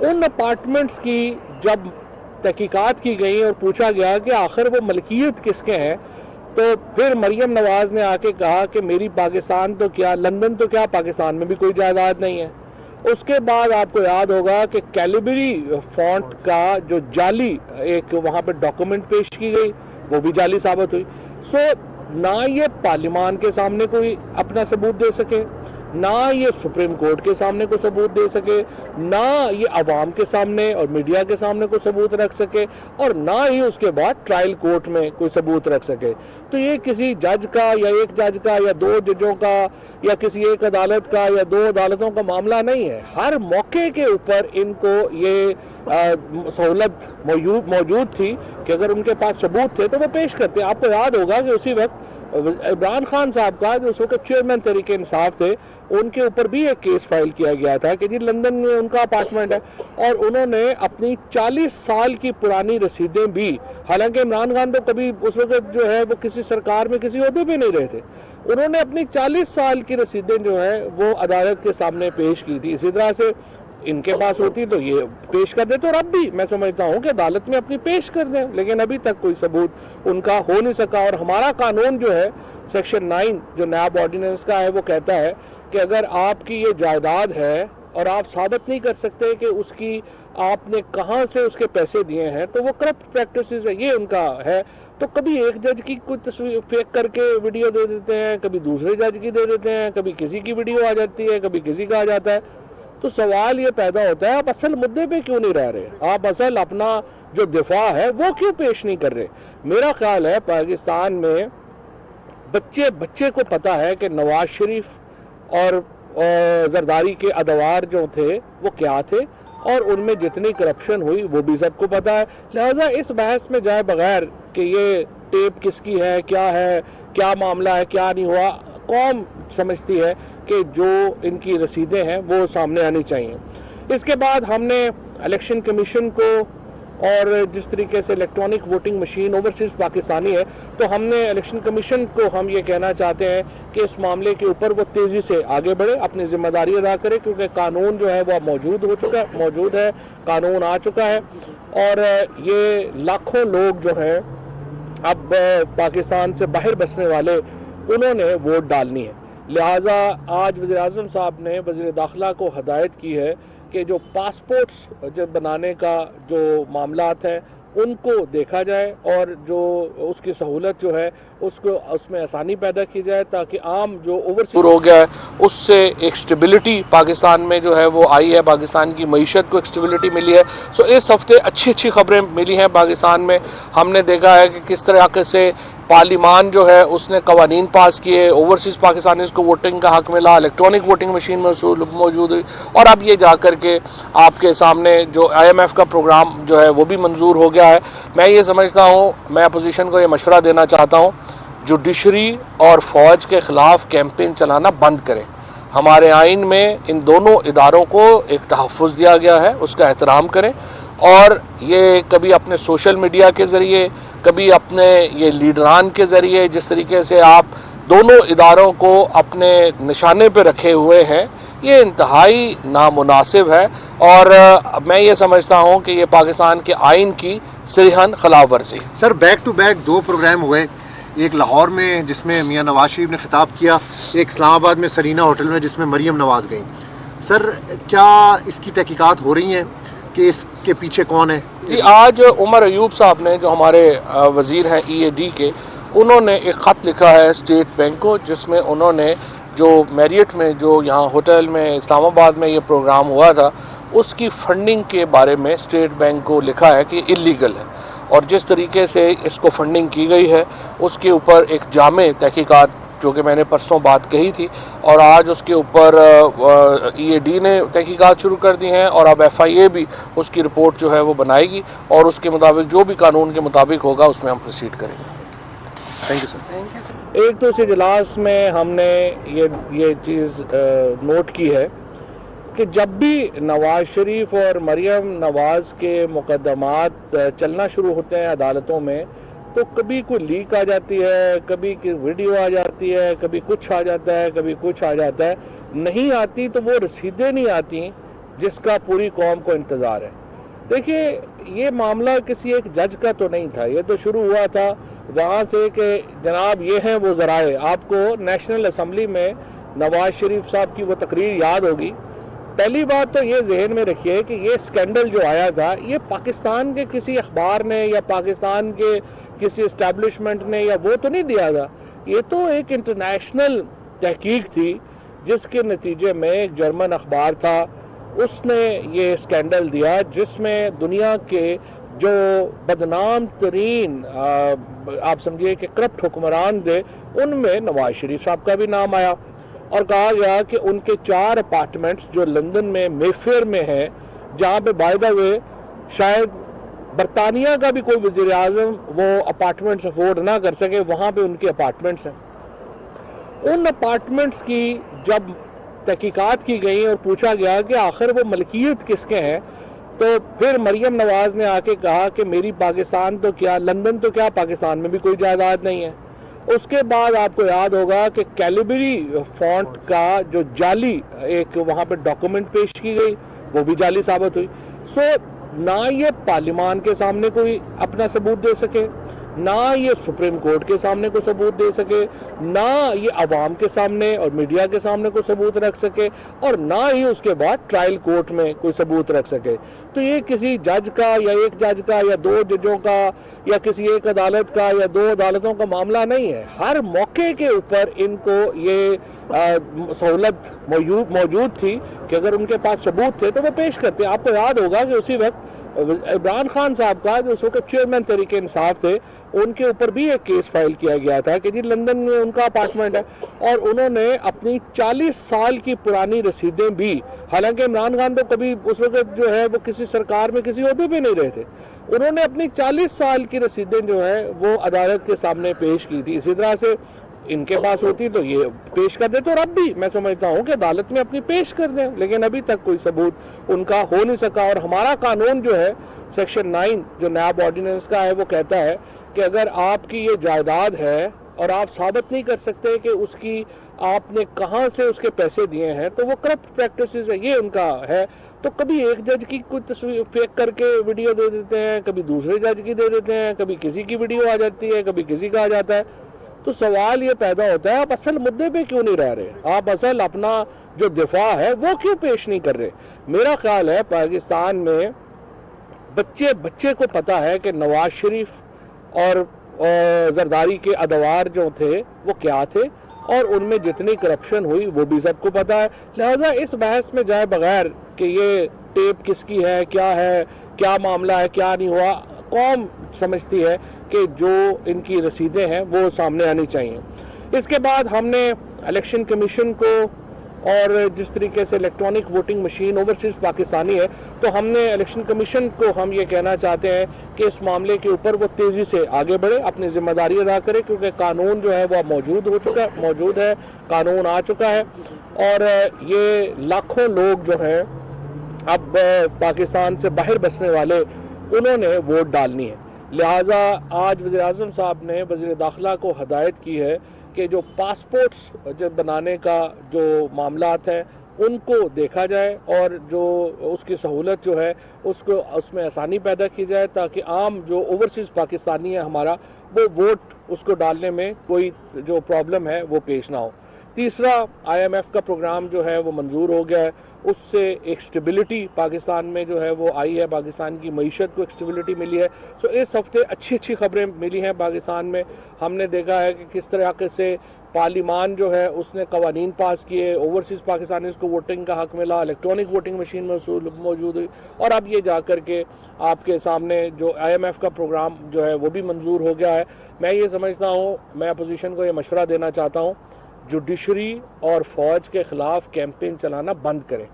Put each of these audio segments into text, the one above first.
ان apartments کی جب تحقیقات کی گئی اور پوچھا گیا کہ آخر وہ ملکیت کس کے ہیں، تو پھر مریم نواز نے آ کے کہا کہ میری پاکستان تو کیا، لندن تو کیا، پاکستان میں بھی کوئی جائیداد نہیں ہے۔ اس کے بعد آپ کو یاد ہوگا کہ کیلیبری فونٹ کا جو جعلی ایک وہاں پہ ڈاکومنٹ پیش کی گئی، وہ بھی جعلی ثابت ہوئی۔ سو نہ یہ پارلیمان کے سامنے کوئی اپنا ثبوت دے سکے، نہ یہ سپریم کورٹ کے سامنے کوئی ثبوت دے سکے، نہ یہ عوام کے سامنے اور میڈیا کے سامنے کوئی ثبوت رکھ سکے، اور نہ ہی اس کے بعد ٹرائل کورٹ میں کوئی ثبوت رکھ سکے۔ تو یہ کسی جج کا یا ایک جج کا یا دو ججوں کا یا کسی ایک عدالت کا یا دو عدالتوں کا معاملہ نہیں ہے۔ ہر موقع کے اوپر ان کو یہ سہولت موجود تھی کہ اگر ان کے پاس ثبوت تھے تو وہ پیش کرتے۔ آپ کو یاد ہوگا کہ اسی وقت عمران خان صاحب کا جو اس وقت چیئرمین تحریک انصاف تھے، ان کے اوپر بھی ایک کیس فائل کیا گیا تھا کہ جی لندن میں ان کا اپارٹمنٹ ہے، اور انہوں نے اپنی 40 سال کی پرانی رسیدیں بھی، حالانکہ عمران خان تو کبھی اس وقت جو ہے وہ کسی سرکار میں کسی عہدے پہ نہیں رہے تھے، انہوں نے اپنی 40 سال کی رسیدیں جو ہیں وہ عدالت کے سامنے پیش کی تھی۔ اسی طرح سے ان کے پاس ہوتی تو یہ پیش کر دیتے، اور اب بھی میں سمجھتا ہوں کہ عدالت میں اپنی پیش کر دیں، لیکن ابھی تک کوئی ثبوت ان کا ہو نہیں سکا۔ اور ہمارا قانون جو ہے سیکشن 9 جو نیاب آرڈیننس کا ہے وہ کہتا ہے کہ اگر آپ کی یہ جائیداد ہے اور آپ ثابت نہیں کر سکتے کہ اس کی آپ نے کہاں سے اس کے پیسے دیے ہیں تو وہ کرپٹ پریکٹسز ہے، یہ ان کا ہے۔ تو کبھی ایک جج کی کوئی تصویر فیک کر کے ویڈیو دے دیتے ہیں، کبھی دوسرے جج کی دے دیتے ہیں، کبھی کسی کی ویڈیو آ جاتی ہے، کبھی کسی کا آ جاتا ہے۔ تو سوال یہ پیدا ہوتا ہے آپ اصل مدعے پہ کیوں نہیں رہ رہے، آپ اصل اپنا جو دفاع ہے وہ کیوں پیش نہیں کر رہے۔ میرا خیال ہے پاکستان میں بچے کو پتا ہے کہ نواز شریف اور زرداری کے ادوار جو تھے وہ کیا تھے، اور ان میں جتنی کرپشن ہوئی وہ بھی سب کو پتا ہے۔ لہذا اس بحث میں جائے بغیر کہ یہ ٹیپ کس کی ہے، کیا معاملہ ہے، کیا نہیں ہوا، قوم سمجھتی ہے کہ جو ان کی رسیدیں ہیں وہ سامنے آنی چاہیے۔ اس کے بعد ہم نے الیکشن کمیشن کو، اور جس طریقے سے electronic voting machine overseas Pakistani ہے، تو ہم نے الیکشن کمیشن کو ہم یہ کہنا چاہتے ہیں کہ اس معاملے کے اوپر وہ تیزی سے آگے بڑھے، اپنی ذمہ داری ادا کرے، کیونکہ قانون جو ہے وہ موجود ہے، قانون آ چکا ہے، اور یہ لاکھوں لوگ جو ہیں اب پاکستان سے باہر بسنے والے، انہوں نے ووٹ ڈالنی ہے۔ لہذا آج وزیر اعظم صاحب نے وزیر داخلہ کو ہدایت کی ہے کہ جو پاسپورٹس بنانے کا جو معاملات ہیں ان کو دیکھا جائے، اور جو اس کی سہولت جو ہے اس میں آسانی پیدا کی جائے، تاکہ عام جو اوورسیز ہو گیا ہے اس سے ایک سٹیبلٹی پاکستان میں جو ہے وہ آئی ہے، پاکستان کی معیشت کو ایک سٹیبلٹی ملی ہے۔ سو اس ہفتے اچھی خبریں ملی ہیں پاکستان میں۔ ہم نے دیکھا ہے کہ کس طرح سے پارلیمان جو ہے اس نے قوانین پاس کیے، اوورسیز پاکستانیز کو ووٹنگ کا حق ملا، الیکٹرانک ووٹنگ مشین موجود ہوئی، اور اب یہ جا کر کے آپ کے سامنے جو IMF کا پروگرام جو ہے وہ بھی منظور ہو گیا ہے۔ میں یہ سمجھتا ہوں، میں اپوزیشن کو یہ مشورہ دینا چاہتا ہوں، جوڈیشری اور فوج کے خلاف کیمپین چلانا بند کریں۔ ہمارے آئین میں ان دونوں اداروں کو ایک تحفظ دیا گیا ہے، اس کا احترام کریں، اور یہ کبھی اپنے سوشل میڈیا کے ذریعے، کبھی اپنے یہ لیڈران کے ذریعے جس طریقے سے آپ دونوں اداروں کو اپنے نشانے پہ رکھے ہوئے ہیں، یہ انتہائی نامناسب ہے، اور میں یہ سمجھتا ہوں کہ یہ پاکستان کے آئین کی صریحاً خلاف ورزی۔ سر بیک ٹو بیک 2 پروگرام ہوئے، ایک لاہور میں جس میں میاں نواز شریف نے خطاب کیا، ایک اسلام آباد میں سرینا ہوٹل میں جس میں مریم نواز گئیں۔ سر کیا اس کی تحقیقات ہو رہی ہیں کہ اس کے پیچھے کون ہے؟ جی، آج عمر ایوب صاحب نے، جو ہمارے وزیر ہیں EAD کے، انہوں نے ایک خط لکھا ہے اسٹیٹ بینک کو، جس میں انہوں نے جو میریٹ میں جو یہاں ہوٹل میں اسلام آباد میں یہ پروگرام ہوا تھا اس کی فنڈنگ کے بارے میں اسٹیٹ بینک کو لکھا ہے کہ اللیگل ہے، اور جس طریقے سے اس کو فنڈنگ کی گئی ہے اس کے اوپر ایک جامع تحقیقات، جو کہ میں نے پرسوں بات کہی تھی، اور آج اس کے اوپر EAD نے تحقیقات شروع کر دی ہیں، اور اب FIA بھی اس کی رپورٹ جو ہے وہ بنائے گی، اور اس کے مطابق جو بھی قانون کے مطابق ہوگا اس میں ہم پروسیڈ کریں گے۔ Thank you sir. ایک تو اس اجلاس میں ہم نے یہ چیز نوٹ کی ہے کہ جب بھی نواز شریف اور مریم نواز کے مقدمات چلنا شروع ہوتے ہیں عدالتوں میں، تو کبھی کوئی لیک آ جاتی ہے، کبھی ویڈیو آ جاتی ہے، کبھی کچھ آ جاتا ہے، کبھی کچھ آ جاتا ہے، نہیں آتی تو وہ رسیدیں نہیں آتی جس کا پوری قوم کو انتظار ہے. دیکھیے یہ معاملہ کسی ایک جج کا تو نہیں تھا, یہ تو شروع ہوا تھا وہاں سے کہ جناب یہ ہیں وہ ذرائع. آپ کو نیشنل اسمبلی میں نواز شریف صاحب کی وہ تقریر یاد ہوگی. پہلی بات تو یہ ذہن میں رکھیے کہ یہ اسکینڈل جو آیا تھا یہ پاکستان کے کسی اخبار نے یا پاکستان کے کسی اسٹیبلشمنٹ نے یا وہ تو نہیں دیا تھا, یہ تو ایک انٹرنیشنل تحقیق تھی جس کے نتیجے میں ایک جرمن اخبار تھا اس نے یہ اسکینڈل دیا جس میں دنیا کے جو بدنام ترین آپ سمجھیے کہ کرپٹ حکمران تھے ان میں نواز شریف صاحب کا بھی نام آیا, اور کہا گیا کہ ان کے 4 اپارٹمنٹس جو لندن میں مے فیئر میں ہیں, جہاں پہ بائی دا وے شاید برطانیہ کا بھی کوئی وزیر اعظم وہ اپارٹمنٹس افورڈ نہ کر سکے, وہاں پہ ان کے اپارٹمنٹس ہیں. ان اپارٹمنٹس کی جب تحقیقات کی گئی اور پوچھا گیا کہ آخر وہ ملکیت کس کے ہیں, تو پھر مریم نواز نے آ کے کہا کہ میری پاکستان تو کیا, لندن تو کیا, پاکستان میں بھی کوئی جائیداد نہیں ہے. اس کے بعد آپ کو یاد ہوگا کہ کیلیبری فونٹ کا جو جعلی ایک وہاں پہ ڈاکومنٹ پیش کی گئی وہ بھی جعلی ثابت ہوئی. سو نہ یہ پارلیمان کے سامنے کوئی اپنا ثبوت دے سکے, نہ یہ سپریم کورٹ کے سامنے کوئی ثبوت دے سکے, نہ یہ عوام کے سامنے اور میڈیا کے سامنے کوئی ثبوت رکھ سکے, اور نہ ہی اس کے بعد ٹرائل کورٹ میں کوئی ثبوت رکھ سکے. تو یہ کسی جج کا یا ایک جج کا یا 2 ججوں کا یا کسی ایک عدالت کا یا 2 عدالتوں کا معاملہ نہیں ہے. ہر موقع کے اوپر ان کو یہ سہولت موجود تھی کہ اگر ان کے پاس ثبوت تھے تو وہ پیش کرتے. آپ کو یاد ہوگا کہ اسی وقت عمران خان صاحب کا جو اس وقت چیئرمین تحریک انصاف تھے ان کے اوپر بھی ایک کیس فائل کیا گیا تھا کہ جی لندن میں ان کا اپارٹمنٹ ہے, اور انہوں نے اپنی 40 سال کی پرانی رسیدیں بھی, حالانکہ عمران خان تو کبھی اس وقت جو ہے وہ کسی سرکار میں کسی عہدے پہ نہیں رہے تھے, انہوں نے اپنی 40 سال کی رسیدیں جو ہے وہ عدالت کے سامنے پیش کی تھی. اسی طرح سے ان کے پاس ہوتی تو یہ پیش کر دیتے, اور اب بھی میں سمجھتا ہوں کہ عدالت میں اپنی پیش کر دیں, لیکن ابھی تک کوئی ثبوت ان کا ہو نہیں سکا. اور ہمارا قانون جو ہے سیکشن 9 جو نیاب آرڈیننس کا ہے وہ کہتا ہے کہ اگر آپ کی یہ جائیداد ہے اور آپ ثابت نہیں کر سکتے کہ اس کی آپ نے کہاں سے اس کے پیسے دیے ہیں تو وہ کرپٹ پریکٹسز ہے, یہ ان کا ہے. تو کبھی ایک جج کی کوئی تصویر فیک کر کے ویڈیو دے دیتے ہیں, کبھی دوسرے جج کی دے دیتے ہیں, کبھی کسی کی ویڈیو آ جاتی ہے, کبھی کسی کا آ جاتا ہے. تو سوال یہ پیدا ہوتا ہے آپ اصل مدعے پہ کیوں نہیں رہ رہے, آپ اصل اپنا جو دفاع ہے وہ کیوں پیش نہیں کر رہے. میرا خیال ہے پاکستان میں بچے کو پتا ہے کہ نواز شریف اور زرداری کے ادوار جو تھے وہ کیا تھے, اور ان میں جتنی کرپشن ہوئی وہ بھی سب کو پتا ہے. لہذا اس بحث میں جائے بغیر کہ یہ ٹیپ کس کی ہے, کیا معاملہ ہے, کیا نہیں ہوا, قوم سمجھتی ہے کہ جو ان کی رسیدیں ہیں وہ سامنے آنی چاہیے. اس کے بعد ہم نے الیکشن کمیشن کو, اور جس طریقے سے electronic voting machine overseas Pakistani ہے, تو ہم نے الیکشن کمیشن کو ہم یہ کہنا چاہتے ہیں کہ اس معاملے کے اوپر وہ تیزی سے آگے بڑھے, اپنی ذمہ داری ادا کرے, کیونکہ قانون جو ہے وہ موجود ہے, قانون آ چکا ہے, اور یہ لاکھوں لوگ جو ہیں اب پاکستان سے باہر بسنے والے انہوں نے ووٹ ڈالنی ہے. لہذا آج وزیر اعظم صاحب نے وزیر داخلہ کو ہدایت کی ہے کہ جو پاسپورٹس بنانے کا جو معاملات ہیں ان کو دیکھا جائے, اور جو اس کی سہولت جو ہے اس میں آسانی پیدا کی جائے, تاکہ عام جو اوورسیز پاکستانی ہے ہمارا وہ ووٹ اس کو ڈالنے میں کوئی جو پرابلم ہے وہ پیش نہ ہو. تیسرا IMF کا پروگرام جو ہے وہ منظور ہو گیا ہے, اس سے ایک سٹیبلٹی پاکستان میں جو ہے وہ آئی ہے, پاکستان کی معیشت کو ایک سٹیبلٹی ملی ہے. سو اس ہفتے اچھی خبریں ملی ہیں پاکستان میں. ہم نے دیکھا ہے کہ کس طرح سے پارلیمان جو ہے اس نے قوانین پاس کیے, اوورسیز پاکستانیز کو ووٹنگ کا حق ملا, الیکٹرانک ووٹنگ مشین موجود ہوئی, اور اب یہ جا کر کے آپ کے سامنے جو IMF کا پروگرام جو ہے وہ بھی منظور ہو گیا ہے. میں یہ سمجھتا ہوں, میں اپوزیشن کو یہ مشورہ دینا چاہتا ہوں, جوڈیشری اور فوج کے خلاف کیمپین چلانا بند کریں.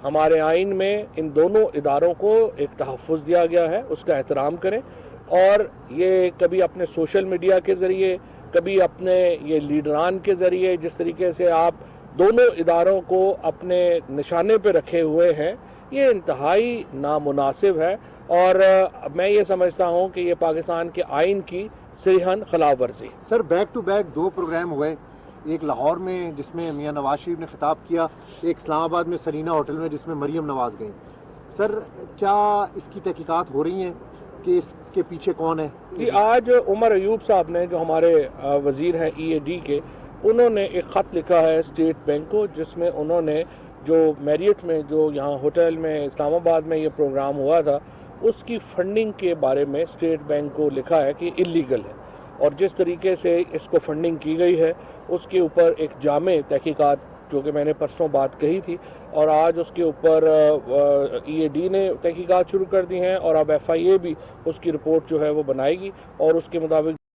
ہمارے آئین میں ان دونوں اداروں کو ایک تحفظ دیا گیا ہے, اس کا احترام کریں, اور یہ کبھی اپنے سوشل میڈیا کے ذریعے, کبھی اپنے یہ لیڈران کے ذریعے جس طریقے سے آپ دونوں اداروں کو اپنے نشانے پہ رکھے ہوئے ہیں, یہ انتہائی نامناسب ہے, اور میں یہ سمجھتا ہوں کہ یہ پاکستان کے آئین کی صریحاً خلاف ورزی. سر بیک ٹو بیک 2 پروگرام ہوئے, ایک لاہور میں جس میں میاں نواز شریف نے خطاب کیا، ایک اسلام آباد میں سرینا ہوٹل میں جس میں مریم نواز گئیں. سر کیا اس کی تحقیقات ہو رہی ہیں کہ اس کے پیچھے کون ہے؟ جی، آج عمر ایوب صاحب نے جو ہمارے وزیر ہیں EAD کے، انہوں نے ایک خط لکھا ہے اسٹیٹ بینک کو، جس میں انہوں نے جو میریٹ میں جو یہاں ہوٹل میں اسلام آباد میں یہ پروگرام ہوا تھا اس کی فنڈنگ کے بارے میں اسٹیٹ بینک کو لکھا ہے کہ اللیگل ہے، اور جس طریقے سے اس کو فنڈنگ کی گئی ہے اس کے اوپر ایک جامع تحقیقات، جو کہ میں نے پرسوں بات کہی تھی، اور آج اس کے اوپر EAD نے تحقیقات شروع کر دی ہیں، اور اب FIA بھی اس کی رپورٹ جو ہے وہ بنائے گی اور اس کے مطابق